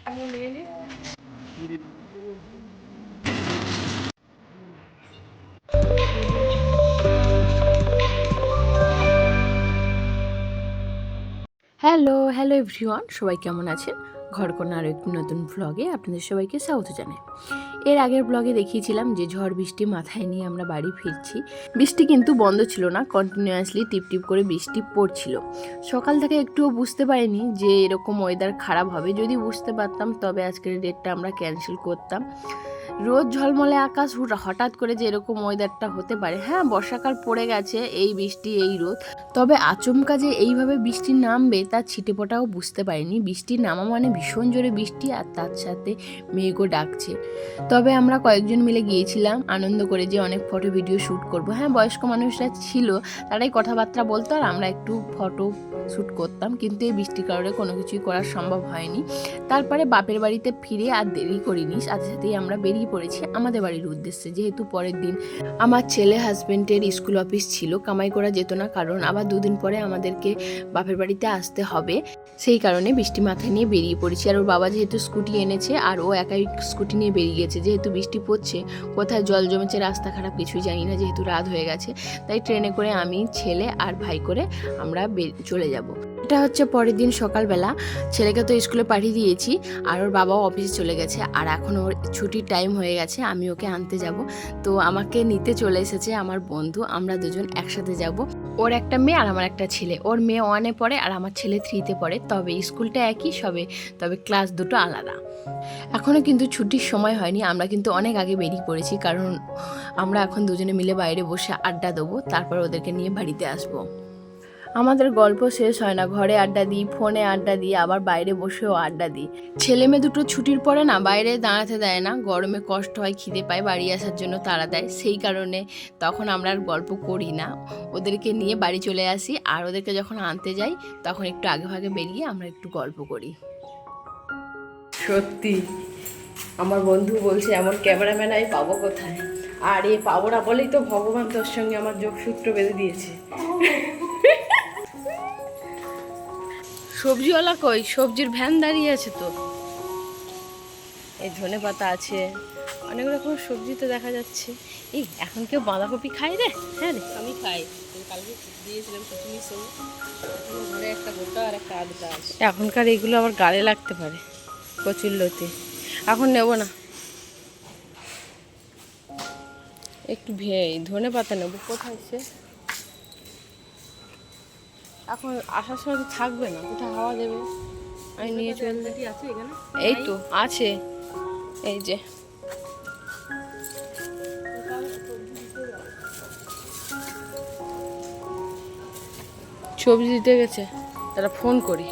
Hello hello everyone, সবাই কেমন আছেন? ঘরকন্যা আরও একটি নতুন ব্লগে আপনাদের সবাইকে স্বাগত জানাই। এর আগের ব্লগে দেখিয়েছিলাম যে ঝড় বৃষ্টি মাথায় নিয়ে আমরা বাড়ি ফিরছি। বৃষ্টি কিন্তু বন্ধ ছিল না, কন্টিনিউয়াসলি টিপটিপ করে বৃষ্টি পড়ছিল। সকাল থেকে একটুও বুঝতে পারিনি যে এরকম ওয়েদার খারাপ হবে। যদি বুঝতে পারতাম তবে আজকের ডেটটা আমরা ক্যান্সেল করতাম। রোদ ঝলমলে আকাশ, হঠাৎ করে যে এরকম ওয়েদারটা হতে পারে। হ্যাঁ, বর্ষাকাল পড়ে গেছে, এই বৃষ্টি এই রোদ, তবে আচমকা যে এইভাবে বৃষ্টি নামবে তার ছিটেফোঁটাও বুঝতে পারিনি। বৃষ্টি নামা মানে ভীষণ জোরে বৃষ্টি, আর তার সাথে মেঘও ডাকছে। তবে আমরা কয়েকজন মিলে গিয়েছিলাম আনন্দ করে যে অনেক ফটো ভিডিও শ্যুট করব। হ্যাঁ, বয়স্ক মানুষরা ছিল, তারাই কথাবার্তা বলতো আর আমরা একটু ফটো শ্যুট করতাম, কিন্তু এই বৃষ্টির কারণে কোনো কিছুই করা সম্ভব হয়নি। তারপরে বাপের বাড়িতে ফিরে আর দেরি করিনি, সাথে সাথেই আমরা বেরিয়ে পড়েছি আমাদের বাড়ির উদ্দেশ্যে। যেহেতু পরের দিন আমার ছেলে হাজবেন্ডের স্কুল অফিস ছিল, কামাই করা যেত না, কারণ আবার দুদিন পরে আমাদেরকে বাপের বাড়িতে আসতে হবে। সেই কারণে বৃষ্টি মাথায় নিয়ে বেরিয়ে পড়েছি। আর ওর বাবা যেহেতু স্কুটি এনেছে আর ও একাই স্কুটি নিয়ে বেরিয়ে গেছে, যেহেতু বৃষ্টি পড়ছে, কোথায় জল জমেছে, রাস্তা খারাপ, কিছুই জানি না, যেহেতু রাত হয়ে গেছে, তাই ট্রেনে করে আমি, ছেলে আর ভাই করে আমরা চলে যাব। এটা হচ্ছে পরের দিন সকালবেলা। ছেলেকে তো স্কুলে পাঠিয়ে দিয়েছি আর ওর বাবাও অফিসে চলে গেছে, আর এখন ওর ছুটির টাইম হয়ে গেছে, আমি ওকে আনতে যাব। তো আমাকে নিতে চলে এসেছে আমার বন্ধু, আমরা দুজন একসাথে যাব। ওর একটা মেয়ে আর আমার একটা ছেলে। ওর মেয়ে 1-এ পড়ে আর আমার ছেলে 3-তে পড়ে, তবে স্কুলটা একই, তবে ক্লাস দুটো আলাদা। এখনও কিন্তু ছুটির সময় হয়নি, আমরা কিন্তু অনেক আগে বেরিয়ে পড়েছি, কারণ আমরা এখন দুজনে মিলে বাইরে বসে আড্ডা দেবো, তারপর ওদেরকে নিয়ে বাড়িতে আসবো। আমাদের গল্প শেষ হয় না, ঘরে আড্ডা দিই, ফোনে আড্ডা দিই, আবার বাইরে বসেও আড্ডা দিই। ছেলে মেয়ে দুটো ছুটির পরে না বাইরে দাঁড়াতে দেয় না, গরমে কষ্ট হয়, খিদে পায়, বাড়ি আসার জন্য তাড়া দেয়। সেই কারণে তখন আমরা আর গল্প করি না, ওদেরকে নিয়ে বাড়ি চলে আসি। আর ওদেরকে যখন আনতে যাই তখন একটু আগে ভাগে বেরিয়ে আমরা একটু গল্প করি। সত্যি আমার বন্ধু বলছে এমন ক্যামেরাম্যান আমি পাবো কোথায়, আর এই পাবো না বলেই তো ভগবান তোর সঙ্গে আমার যোগসূত্র বেঁধে দিয়েছে। সবজিওয়ালা কই? সবজির ভ্যান দাঁড়িয়ে আছে তো। এই ধনে পাতা আছে, অনেক রকম সবজি তো দেখা যাচ্ছে। এই এখন কেউ বাঁধাকপি খায় রে? হ্যাঁ রে, আমি খাই, কালকে দিয়েছিলাম চটনির সঙ্গে। ঘরে একটা গোটা আর একটা আধটা আছে। এখনকার এগুলো আবার গালে লাগতে পারে, কচুরলতি। এখন নেব না, একটু ধনে পাতা নেবো। কোথায় সে? এখন আসার সময় তো থাকবে না, কোথায় হাওয়া দেবে, আমি নিয়ে চলতে। এই তো আছে, এই যে। সবজি দিতে গেছে, তারা ফোন করি।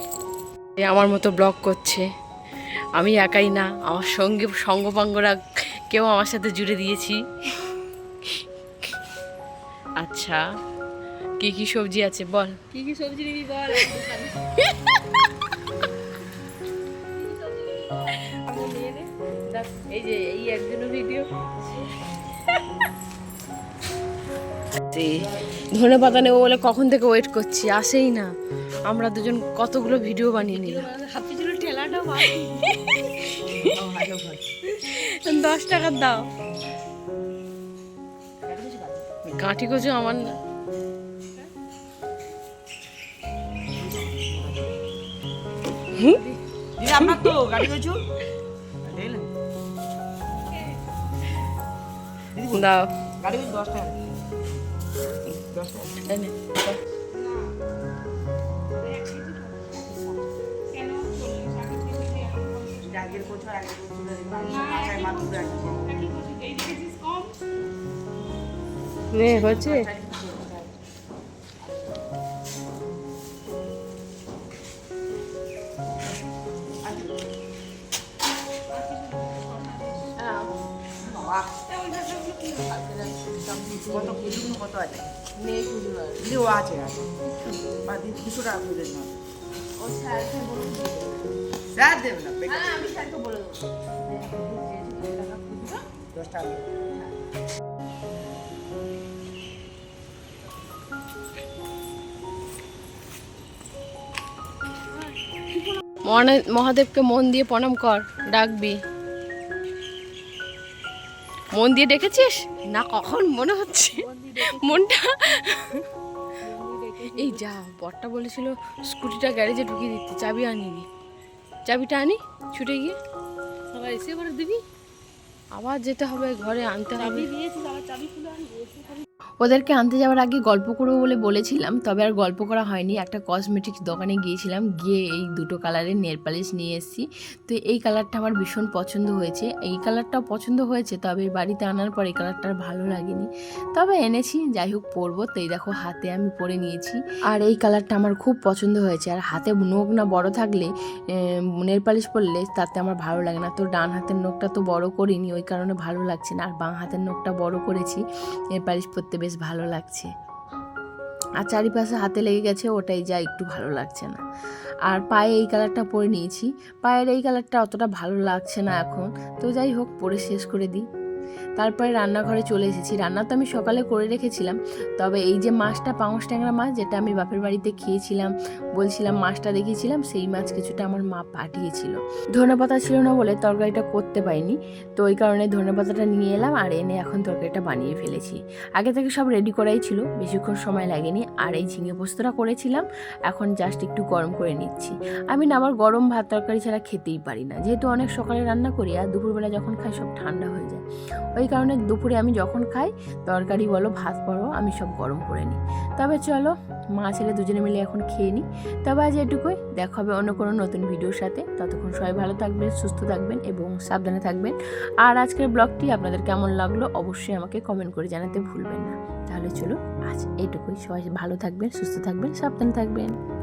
আমার মতো ব্লগ করছে, আমি একাই না, আমার সঙ্গে সঙ্গপাঙ্গরা কেউ আমার সাথে জুড়ে দিয়েছি। আচ্ছা, কি কি সবজি আছে বল? কি কি সবজি নিবি বল? এই যে এই একজনের ভিডিও, ধনে পাতা নেবো বলে কখন থেকে ওয়েট করছি, আসেই না। আমরা দুজন কতগুলো ভিডিও বানিয়ে নিলাম। 10 টাকার দাও। গাঁটি কচু আমার না। দাও। হচ্ছে কত আছে? নেই খুচরো আছে, 200 টাকা খুচরো না। ও স্যারকে বলুন, স্যার দেবে না। হ্যাঁ, আমি স্যারকে বলে দেবো 10 টাকা। মহাদেবকে মন দিয়ে প্রণাম কর, ডাকবি। মন দিয়ে ডেকেছিস না? কখন মনে হচ্ছে মনটা। এই যা, বরটা বলেছিল স্কুটিটা গ্যারেজে ঢুকিয়ে দিতে, চাবি আনিনি। চাবিটা আনি ছুটে গিয়ে, সবাই এসে করে দিবি, আবার যেতে হবে ঘরে আনতে হবে। চাবি খুলে আনবি। ওদেরকে আনতে যাওয়ার আগে গল্প করবো বলে বলেছিলাম, তবে আর গল্প করা হয়নি। একটা কসমেটিক্স দোকানে গিয়েছিলাম, গিয়ে এই দুটো কালারের নেল পালিশ নিয়ে এসেছি। তো এই কালারটা আমার ভীষণ পছন্দ হয়েছে, এই কালারটাও পছন্দ হয়েছে, তবে বাড়িতে আনার পর এই কালারটা আর ভালো লাগেনি, তবে এনেছি, যাই হোক পরবো। তো এই দেখো হাতে আমি পরে নিয়েছি, আর এই কালারটা আমার খুব পছন্দ হয়েছে। আর হাতে নখ না বড় থাকলে নেল পালিশ পরলে তাতে আমার ভালো লাগে না। তো ডান হাতের নখটা তো বড় করিনি, ওই কারণে ভালো লাগছে না, আর বাঁ হাতের নখটা বড় করেছি, নেল পালিশ পরতে বেশ ভালো লাগছে। আর চারিপাশে হাতে লেগে গেছে, ওটাই যা একটু ভালো লাগছে না। আর পায়ে এই কালারটা পরে নিয়েছি, পায়ের এই কালারটা অতটা ভালো লাগছে না এখন। তো যাই হোক, পরে শেষ করে দিই। তারপরে রান্নাঘরে চলে এসেছি। রান্না তো আমি সকালে করে রেখেছিলাম, তবে এই যে মাছটা, পাঙস ট্যাংরা মাছ, যেটা আমি বাপের বাড়িতে খেয়েছিলাম, বলছিলাম মাছটা দেখিয়েছিলাম, সেই মাছ কিছুটা আমার মা পাঠিয়েছিল। ধনেপাতা ছিল না বলে তরকারিটা করতে পারিনি, তো ওই কারণে ধনেপাতাটা নিয়ে এলাম, আর এনে এখন তরকারিটা বানিয়ে ফেলেছি। আগে থেকে সব রেডি করাই ছিল, বেশিক্ষণ সময় লাগেনি। আর এই ঝিঙে পোস্তটা করেছিলাম, এখন জাস্ট একটু গরম করে নিচ্ছি। আমি না আবার গরম ভাত তরকারি ছাড়া খেতেই পারি না, যেহেতু অনেক সকালে রান্না করি, আর দুপুরবেলা যখন খাই সব ঠান্ডা হয়ে যায়। ওই কারণে দুপুরে আমি যখন খাই, তরকারি বলো ভাত বলো, আমি সব গরম করে নিই। তবে চলো, মা ছেলে দুজনে মিলে এখন খেয়ে নিই। তবে আজ এটুকুই, দেখা হবে অন্য কোনো নতুন ভিডিওর সাথে। ততক্ষণ সবাই ভালো থাকবেন, সুস্থ থাকবেন এবং সাবধানে থাকবেন। আর আজকের ব্লগটি আপনাদের কেমন লাগলো অবশ্যই আমাকে কমেন্ট করে জানাতে ভুলবেন না। তাহলে চলো আজ এটুকুই, সবাই ভালো থাকবেন, সুস্থ থাকবেন, সাবধানে থাকবেন।